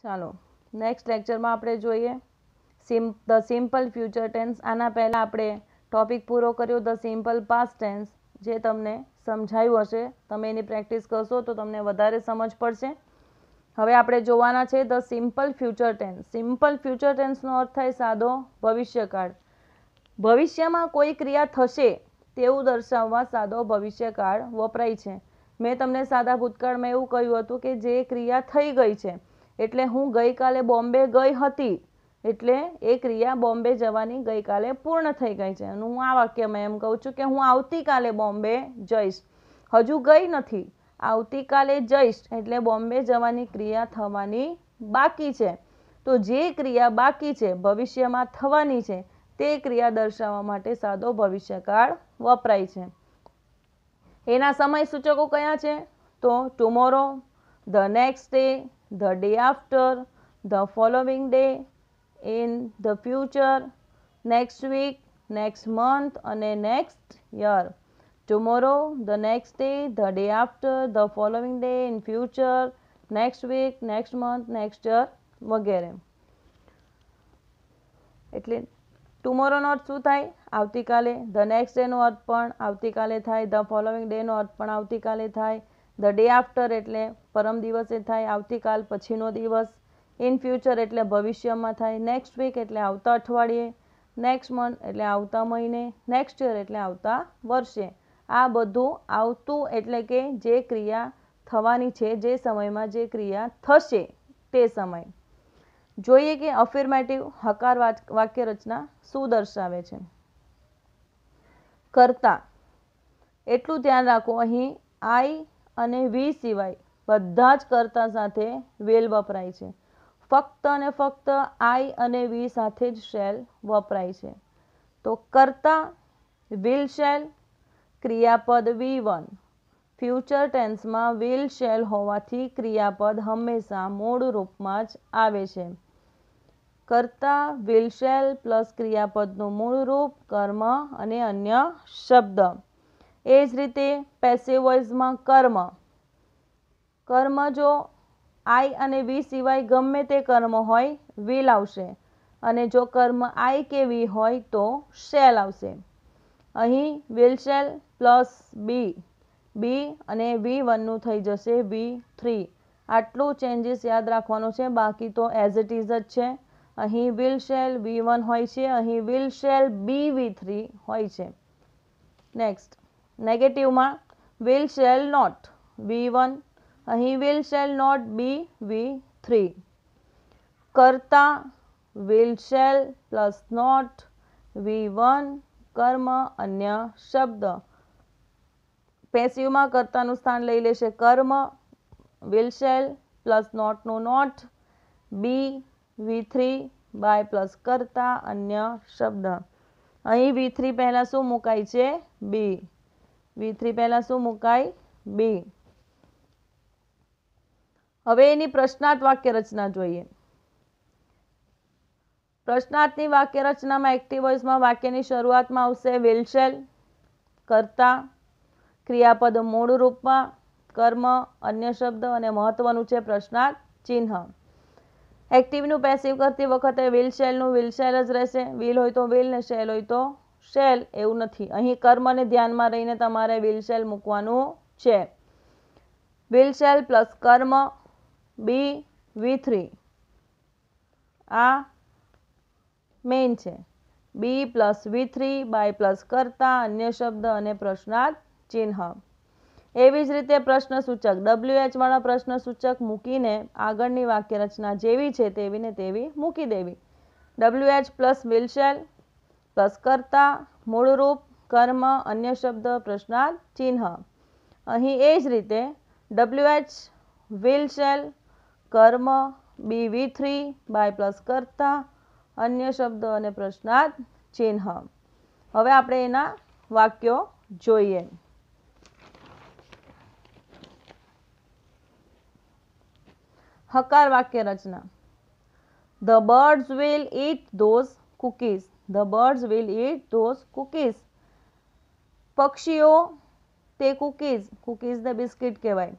ચાલો નેક્સ્ટ લેક્ચરમાં આપણે જોઈએ ધ સિમ્પલ ફ્યુચર ટેન્સ. આના પહેલાં આપણે ટોપિક પૂરો કર્યો ધ સિમ્પલ પાસ્ટ ટેન્સ, જે તમને સમજાયું હશે. તમે એની પ્રેક્ટિસ કરશો તો તમને વધારે સમજ પડશે. હવે આપણે જોવાના છે the simple future tense. Simple future ટેન્સનો અર્થ થાય સાદો ભવિષ્યકાળ. ભવિષ્યમાં કોઈ ક્રિયા થશે તેવું દર્શાવવા સાદો ભવિષ્યકાળ વપરાય છે. મેં તમને સાદા ભૂતકાળમાં એવું કહ્યું હતું કે જે ક્રિયા થઈ ગઈ છે, એટલે હું ગઈકાલે બોમ્બે ગઈ હતી, એટલે એ ક્રિયા બોમ્બે જવાની ગઈકાલે પૂર્ણ થઈ ગઈ છે. અને હું આ વાક્યમાં એમ કહું છું કે હું આવતીકાલે બોમ્બે જઈશ. હજુ ગઈ નથી, આવતીકાલે જઈશ, એટલે બોમ્બે જવાની ક્રિયા થવાની બાકી છે. તો જે ક્રિયા બાકી છે, ભવિષ્યમાં થવાની છે, તે ક્રિયા દર્શાવવા માટે સાદો ભવિષ્યકાળ વપરાય છે. એના સમય સૂચકો કયા છે? તો tomorrow, the next day, the day after, the following day, in the future, next week, next month અને next year. Tomorrow, the next day, the day after, the following day, in future, next week, next month, next year વગેરે. એટલે ટુમોરોનો અર્થ શું થાય? આવતીકાલે. The next ડેનો અર્થ પણ આવતીકાલે થાય. The following ડેનો અર્થ પણ આવતીકાલે થાય. ધ ડે આફ્ટર એટલે પરમ દિવસે થાય, આવતીકાલ પછીનો દિવસ. ઇન ફ્યુચર એટલે ભવિષ્યમાં થાય. નેક્સ્ટ વીક એટલે આવતા અઠવાડિયે. નેક્સ્ટ મંથ એટલે આવતા મહિને. નેક્સ્ટ યર એટલે આવતા વર્ષે. આ બધું આવતું એટલે કે જે ક્રિયા થવાની છે, જે સમયમાં જે ક્રિયા થશે તે સમય. જોઈએ કે અફર્મેટિવ હકાર વાક્ય રચના શું દર્શાવે છે. કર્તા. એટલું ધ્યાન રાખો, અહીં આઈ અને વી સિવાય બધા જ કર્તા સાથે વિલ વપરાય છે. ફક્ત અને ફક્ત આઈ અને વી સાથે જ શેલ વપરાય છે. તો કર્તા વિલ શેલ, ક્રિયાપદ V1. ફ્યુચર ટેન્સમાં વિલ શેલ હોવાથી ક્રિયાપદ હંમેશા મૂળ રૂપમાં જ આવે છે. કર્તા વિલ શેલ પ્લસ ક્રિયાપદનું મૂળ રૂપ, કર્મ અને અન્ય શબ્દ. એ જ રીતે પેસિવ વોઇસમાં કર્મ. કર્મ જો આઈ અને વી સિવાય ગમે તે કર્મ હોય, વિલ આવશે. અને જો કર્મ આઈ કે વી હોય તો શેલ આવશે. અહીં વિલ શેલ પ્લસ બી અને V1નું થઈ જશે V3. આટલું ચેન્જીસ યાદ રાખવાનું છે, બાકી તો એઝ ઇટ ઇઝ જ છે. અહીં વિલ શેલ V1 હોય છે, અહીં વિલ શેલ V3 હોય છે. નેક્સ્ટ નેગેટિવમાં વિલ શેલ નોટ V1, અહીં વિલ શેલ નોટ V3. કર્તા will shall plus not V1, કર્મ અન્ય શબ્દ. પેસિવમાં કર્તાનું સ્થાન લઈ લેશે કર્મ, વિલ શેલ પ્લસ નોટનું નોટ, V3 બાય પ્લસ કર્તા અન્ય શબ્દ. અહીં V3 પહેલાં શું મુકાય છે? બી. V3 પહેલાં શું મુકાય? બી. હવે એની પ્રશ્નાર્થ વાક્ય રચના જોઈએ. પ્રશ્નાર્થની વાક્ય રચનામાં એક્ટિવ વોઇસમાં વાક્યની શરૂઆતમાં આવશે વિલ શેલ, કર્તા, ક્રિયાપદ મૂળ રૂપમાં, કર્મ અન્ય શબ્દ અને મહત્વનું છે પ્રશ્નાર્થ ચિહ્ન. એક્ટિવનું પેસિવ કરતી વખતે વિલ શેલનું વિલ શેલ જ રહેશે. વિલ હોય તો વિલ ને શેલ હોય તો શેલ, એવું નથી. અહીં કર્મને ધ્યાનમાં રહીને તમારે વિલ શેલ મૂકવાનું છે. વિલ શેલ પ્લસ કર્મ V3. આ મેઇન છે. બી પ્લસ V3 બાય પ્લસ કર્તા અન્ય શબ્દ અને પ્રશ્નાર્થ ચિહ્ન. એવી જ રીતે પ્રશ્નસૂચક WH વાળા પ્રશ્નસૂચક મૂકીને આગળની વાક્ય રચના જેવી છે તેવી ને તેવી મૂકી દેવી. WH plus will shall plus કર્તા મૂળ રૂપ, કર્મ અન્ય શબ્દ પ્રશ્નાર્થ ચિહ્ન. અહીં એ જ રીતે WH વિલ શેલ કર્મ V3 બાય પ્લસ કર્તા અન્ય શબ્દ અને પ્રશ્નાર્થ ચિહ્ન. હવે આપણે એના વાક્યો જોઈએ. હકાર વાક્ય રચના. The birds will eat those cookies. The birds will eat those cookies. પક્ષીઓ તે કૂકીઝ ને બિસ્કિટ કહેવાય.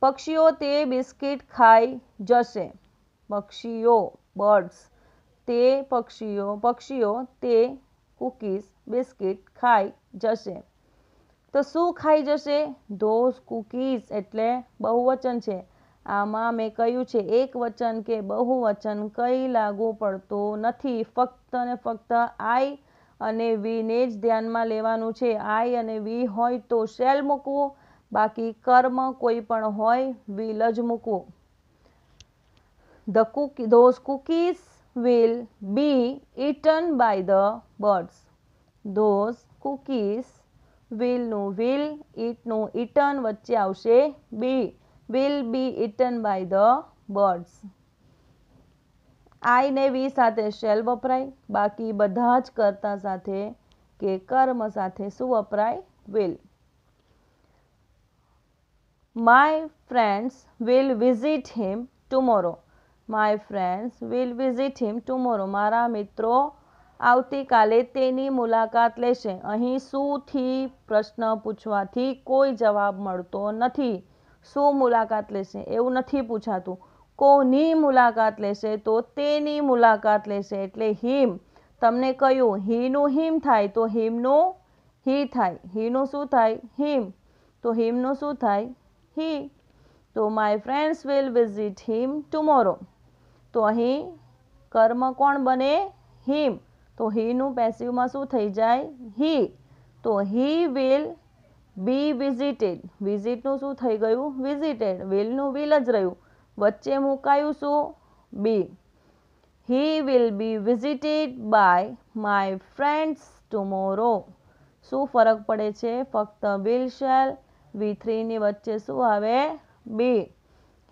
પક્ષીઓ તે બિસ્કિટ ખાઈ જશે. પક્ષીઓ બર્ડ્સ, તે પક્ષીઓ તે કૂકીઝ બિસ્કિટ ખાઈ જશે. તો શું ખાઈ જશે? ધોઝ કૂકીઝ એટલે બહુવચન છે. આમાં મેં કહ્યું છે એક વચન કે બહુવચન કંઈ લાગુ પડતું નથી. ફક્ત ને ફક્ત આઈ અને વીને જ ધ્યાનમાં લેવાનું છે. આઈ અને વી હોય તો શેલ મૂકવું, બાકી કર્મ કોઈ પણ હોય વિલ જ મૂકવું. Those cookies will be eaten by the birds. Those cookies will નું will, eat નું eaten વચ્ચે આવશે be, will be eaten by the birds. I ને વી સાથે શેલ વપરાય, બાકી બધા જ કર્તા સાથે કે કર્મ સાથે શું વપરાય? will. My friends will visit him tomorrow. My friends will visit him tomorrow. મારા મિત્રો આવતીકાલે તેની મુલાકાત લેશે. અહીં શુંથી પ્રશ્ન પૂછવાથી કોઈ જવાબ મળતો નથી. શું મુલાકાત લેશે એવું નથી પૂછાતું. કોની મુલાકાત લેશે? તો તેની મુલાકાત લેશે એટલે હિમ. તમને કહ્યું હીનું હિમ થાય તો હિમનું હી થાય. હીનું શું થાય? હિમ. તો હિમનું શું થાય? હી. તો my friends will visit him tomorrow. તો અહીં કર્મ કોણ બને? હિમ. તો હીનું પેસિવમાં શું થઈ જાય? હી. તો હી વિલ બી વિઝિટેડ. વિઝિટનું શું થઈ ગયું? વિઝિટેડ. વિલનું વિલ જ રહ્યું. વચ્ચે મુકાયું શું? Be. He will be visited by my friends tomorrow. શું ફરક પડે છે? ફક્ત વિલ શેલ V3ની વચ્ચે શું આવે? બી.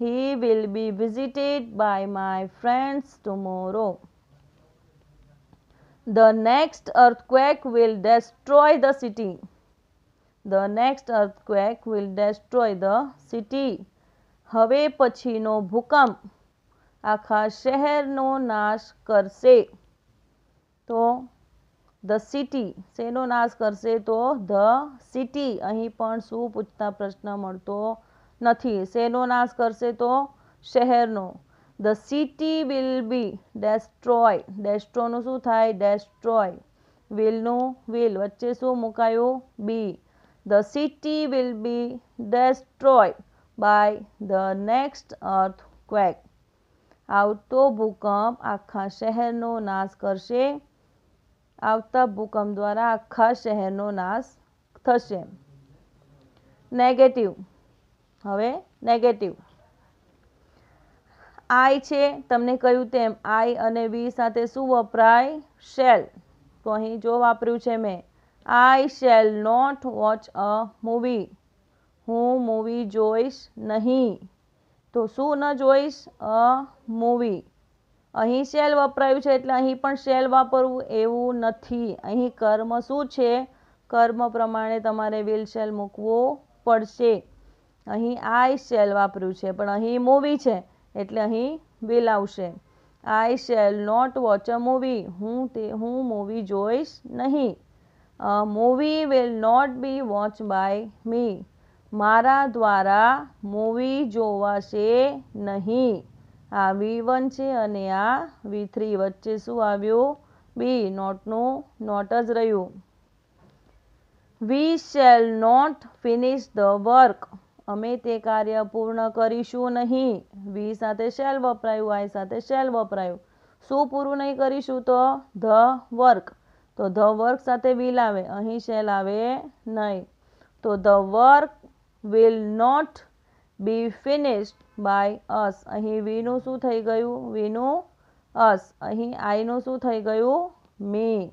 He will be visited by my friends tomorrow. The next earthquake will destroy the city. The next earthquake will destroy the city. હવે પછીનો ભૂકંપ આખા શહેરનો નાશ કરશે. તો ધ સિટી શેનો નાશ કરશે? તો ધ સિટી. અહીં પણ શું પૂછતા પ્રશ્ન મળતો નથી. શેનો નાશ કરશે? તો શહેરનો. The city will be destroy. ડેસ્ટ્રોયનું શું થાય? ડેસ્ટ્રોય. વિલનું વિલ વચ્ચે શું મુકાયું? Be. The city will be destroy by the next earthquake. આવતો ભૂકંપ આખા શહેરનો નાશ કરશે. આવતા ભૂકંપ દ્વારા આખા શહેરનો નાશ થશે. નેગેટિવ. હવે નેગેટિવ. આઈ છે, તમને કહ્યું તેમ આઈ અને વી સાથે શું વપરાય? શેલ. તો અહીં જો વાપર્યું છે મેં I shall not watch a movie. હું મૂવી જોઈશ નહીં. તો શું ન જોઈશ? અ મૂવી. અહીં શેલ વપરાયું છે એટલે અહીં પણ શેલ વાપરવું એવું નથી. અહીં કર્મ શું છે? કર્મ પ્રમાણે તમારે વિલ શેલ મૂકવું પડશે. અહીં આઈ શેલ વાપર્યું છે પણ અહીં મૂવી છે એટલે અહીં વિલ આવશે. I shall not watch a movie. હું મૂવી જોઈશ નહીં. Movie will not be watch by me. મારા દ્વારા મૂવી જોવાશે નહીં. આ V1 છે અને આ V3 વચ્ચે શું આવ્યું? બી. નોટનું નોટ જ રહ્યું. We shall not finish the work. અમે તે કાર્ય પૂર્ણ કરીશું નહીં. વી સાથે શેલ વપરાયું, આઈ સાથે શેલ વપરાયું. શું પૂરું નહીં કરીશું? તો ધ વર્ક. તો ધ વર્ક સાથે વિલ આવે, અહીં શેલ આવે નહીં. તો the work will not be finished by us. અહીં વીનું શું થઈ ગયું? વીનું અસ. અહીં આઈનું શું થઈ ગયું? મી.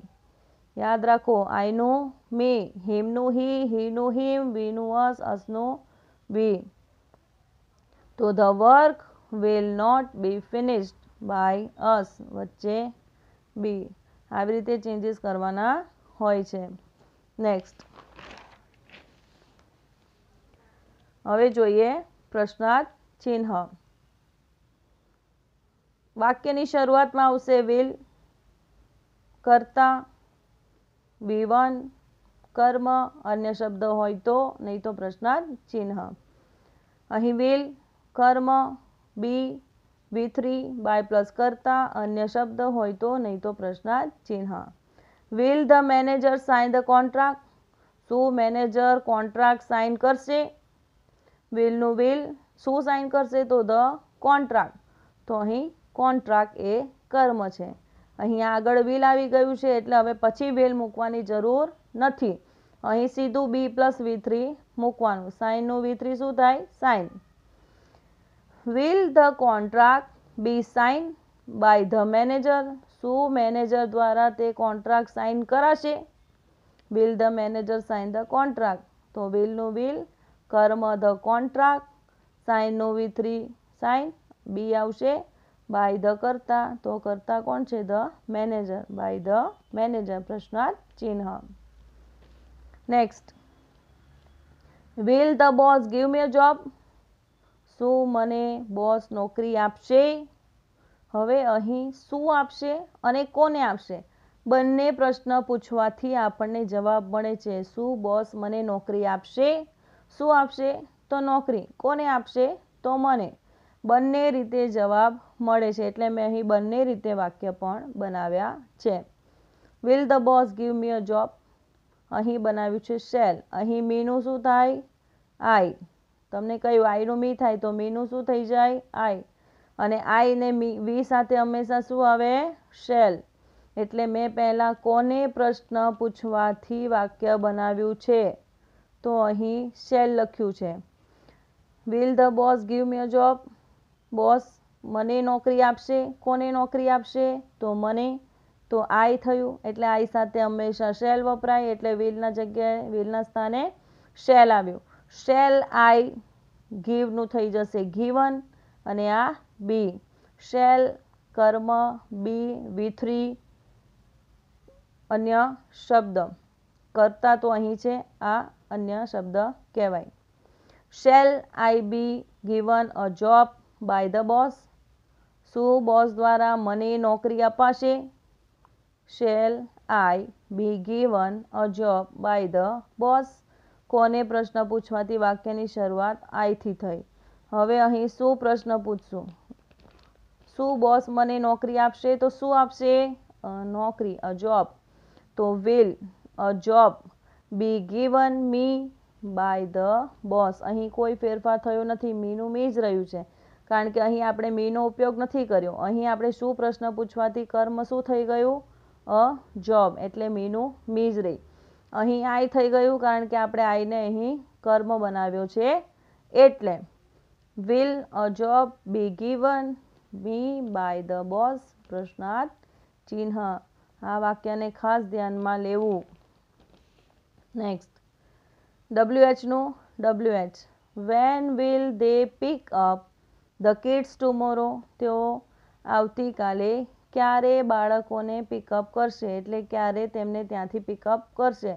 યાદ રાખો આઈનું મી, હિમનું હી, હીનું હિમ, વીનું અસ, અસનું વી. તો the work will not be finished by us વચ્ચે બી. આવી રીતે ચેન્જીસ કરવાના હોય છે. નેક્સ્ટ. હવે જોઈએ પ્રશ્નાર્થ ચિહ્ન. વાક્યની શરૂઆતમાં આવશે વિલ, કર્તા, V1, કર્મ, અન્ય શબ્દ હોય તો, નહીં તો પ્રશ્નાર્થ ચિહ્ન. અહીં વિલ, કર્મ, બી, V3 બાય પ્લસ કરતા, અન્ય શબ્દ હોય તો, નહીં તો પ્રશ્નાર્થ ચિહ્ન. Will the manager sign the contract? શું મેનેજર કોન્ટ્રાક્ટ સાઇન કરશે? વિલનું વિલ શું સાઇન કરશે? તો ધ કોન્ટ્રાક્ટ. તો અહીં કોન્ટ્રાક્ટ એ કર્મ છે. અહીં આગળ વિલ આવી ગયું છે એટલે હવે પછી વિલ મૂકવાની જરૂર નથી. અહીં સીધું બી પ્લસ V3 મૂકવાનું. સાઇનનું V3 શું થાય? Sign. Will the contract be sign by the manager? શું મેનેજર દ્વારા તે કોન્ટ્રાક્ટ સાઇન કરાશે? Will the manager sign the contract? તો વિલનું વિલ કર્મ ધ કોન્ટ્રાક્ટ, સાઇનનું V3 સાઇન, બી આવશે બાય ધ કરતા, તો કરતા કોણ છે? The manager, by the manager પ્રશ્નાર્થ ચિહ્ન. Next, will the boss give me a job? શું મને બોસ નોકરી આપશે? હવે અહીં શું આપશે અને કોને આપશે? બંને પ્રશ્ન પૂછવાથી આપણને જવાબ મળે છે. શું બોસ મને નોકરી આપશે? શું આપશે? તો નોકરી. કોને આપશે? તો મને. બંને રીતે જવાબ મળે છે એટલે મેં અહીં બંને રીતે વાક્ય પણ બનાવ્યા છે. Will the boss give me a job? અહીં બનાવ્યું છે શેલ. અહીં મીનું શું થાય? આઈ. તમને કહ્યું આઈનું મી થાય તો મીનું શું થઈ જાય? આઈ. અને આઈ ને વી સાથે હંમેશા શું આવે? શેલ. એટલે મેં પહેલાં કોને પ્રશ્ન પૂછવાથી વાક્ય બનાવ્યું છે? તો અહીં શેલ લખ્યું છે. Will the boss give me a job? Boss મને નોકરી આપશે. કોને નોકરી આપશે? તો મને. તો આઈ થયું એટલે આઈ સાથે હંમેશા શેલ વપરાય એટલે વિલના જગ્યાએ વિલના સ્થાને શેલ આવ્યું. શેલ આઈ ગીવનું થઈ જશે ગીવન અને આ બી. શેલ કર્મ, બી V3 અન્ય શબ્દ. કરતા તો અહીં છે આ અન્ય શબ્દ કહેવાય. Shall I be given a job by the boss? શું બોસ દ્વારા મને નોકરી અપાશે? Shall I be given a job by the boss? કોને પ્રશ્ન પૂછવાથી વાક્યની શરૂઆત આઈથી થઈ. હવે અહીં શું પ્રશ્ન પૂછશું? શું બોસ મને નોકરી આપશે? તો શું આપશે? નોકરી, અ જોબ. તો will a job be given me by the boss? અહીં કોઈ ફેરફાર થયો નથી, મીનું મી જ રહ્યું છે કારણ કે અહીં આપણે મીનો ઉપયોગ નથી કર્યો. અહીં આપણે શું પ્રશ્ન પૂછવાથી કર્મ શું થઈ ગયું? અ જોબ એટલે મીનું મી જ રહી. અહીં આઈ થઈ ગયું કારણ કે આપણે આઈને અહીં કર્મ બનાવ્યો છે એટલે. Will a job be given me by the boss? પ્રશ્નાર્થ ચિહ્ન. આ વાક્યને ખાસ ધ્યાનમાં લેવું. નેક્સ્ટ, WHનું WH. When will they pick up the kids tomorrow? તેઓ આવતીકાલે ક્યારે બાળકોને પિકઅપ કરશે એટલે ક્યારે તેમને ત્યાંથી પિકઅપ કરશે?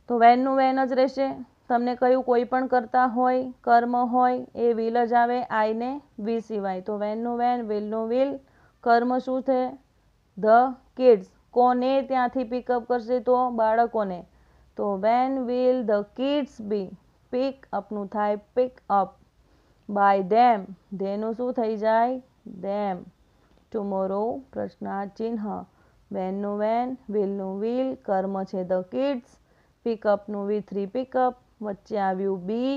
તો વેનનું વેન જ રહેશે. તમને કહ્યું કોઈ પણ કરતા હોય, કર્મ હોય એ વિલ જ આવે આઈને વી સિવાય. તો વેનનું વેન, વિલનું વિલ. કર્મ શું છે? The kids. કોને ત્યાંથી પિકઅપ કરશે? તો બાળકોને. તો when will the kids be pick અપનું થાય પિક અપ બાય ધેમ? ધેનું શું થઈ જાય? ધેમ. ટુમોરો પ્રશ્નાર્થ ચિહ્ન. વેનનું વેન, વિલનું વિલ, કર્મ છે ધ કિડ્સ, પિકઅપનું V3 પિકઅપ, વચ્ચે આવ્યું બી,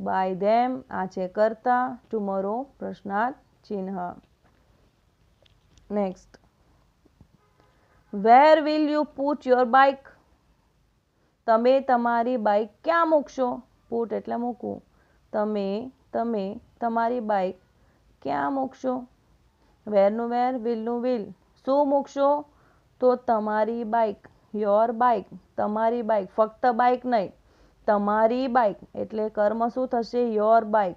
બાય ધેમ આ છે કરતા, ટુમોરો પ્રશ્નાર્થ ચિહ્ન. Next, where will you put your bike? તમે તમારી બાઇક ક્યાં મૂકશો? પુટ એટલે મૂકવું. તમે તમારી બાઇક ક્યાં મૂકશો? વેરનું વેર, વિલનું વિલ. શું મૂકશો? તો તમારી બાઇક, યોર બાઇક, તમારી બાઇક. ફક્ત બાઇક નહીં, તમારી બાઇક એટલે કર્મ શું થશે? Your bike.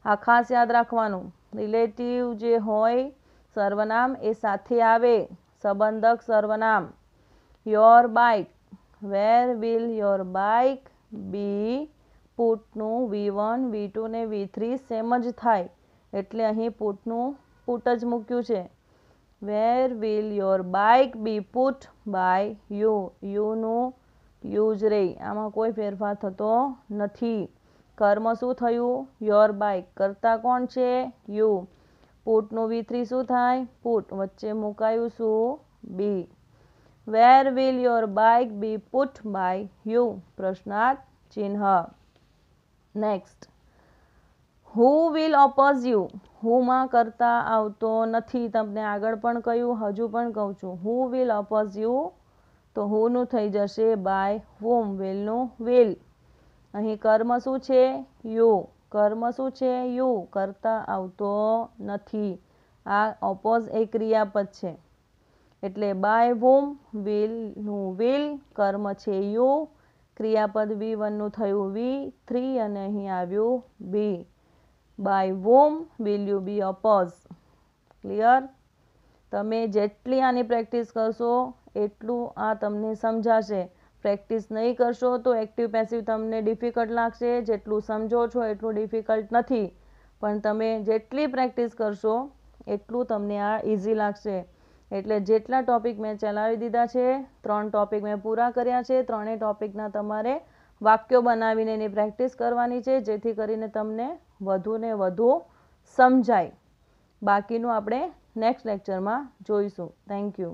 આ ખાસ યાદ રાખવાનું. રિલેટિવ જે હોય સર્વનામ એ સાથે આવે, સંબંધક સર્વનામ. Your bike. Where will your bike be? પુટનું V1, V2 ને V3 સેમ જ થાય એટલે અહીં પુટનું પુટ જ મૂક્યું છે. Where will your bike be put by you? યુનું યુ જ રહી, આમાં કોઈ ફેરફાર થતો નથી. કર્મ શું થયું? Your bike. કરતા કોણ છે? યુ. પુટનું V3 શું થાય? પુટ. વચ્ચે મુકાયું શું? Be. Where will your bike be put by you? પ્રશ્નાર્થ ચિહ્ન. Next, who will oppose you? હુમાં કરતા આવતો નથી. તમને આગળ પણ કહ્યું, હજુ પણ કહું છું. હુ વિલ ઓપોઝ યુ? તો હુનું થઈ જશે બાય હુમ. વિલનું વિલ. અહીં કર્મ શું છે? યુ. કર્મ શું છે? યુ. કરતા આવતો નથી. આ ઓપોઝ એ ક્રિયાપદ છે એટલે બાય હુમ, વિલનું વિલ, કર્મ છે યુ, ક્રિયાપદ V1 નું થયું V3 અને અહીં આવ્યું be. By whom will you be opposed? Clear? તમે જેટલી આની પ્રેક્ટિસ કરશો એટલું આ તમને સમજાશે. પ્રેક્ટિસ નહીં કરશો તો એક્ટિવ પેસિવ તમને ડિફિકલ્ટ લાગશે. જેટલું સમજો છો એટલું ડિફિકલ્ટ નથી, પણ તમે જેટલી પ્રેક્ટિસ કરશો એટલું તમને આ ઇઝી લાગશે. એટલે જેટલા ટોપિક મેં ચલાવી દીધા છે, 3 ટોપિક મેં પૂરા કર્યા છે. 3 ટોપિકના તમારે વાક્યો બનાવીને એની પ્રેક્ટિસ કરવાની છે, જેથી કરીને તમને વધુ ને વધુ સમજાય. બાકીનું આપણે નેક્સ્ટ લેક્ચરમાં જોઈશું. Thank you.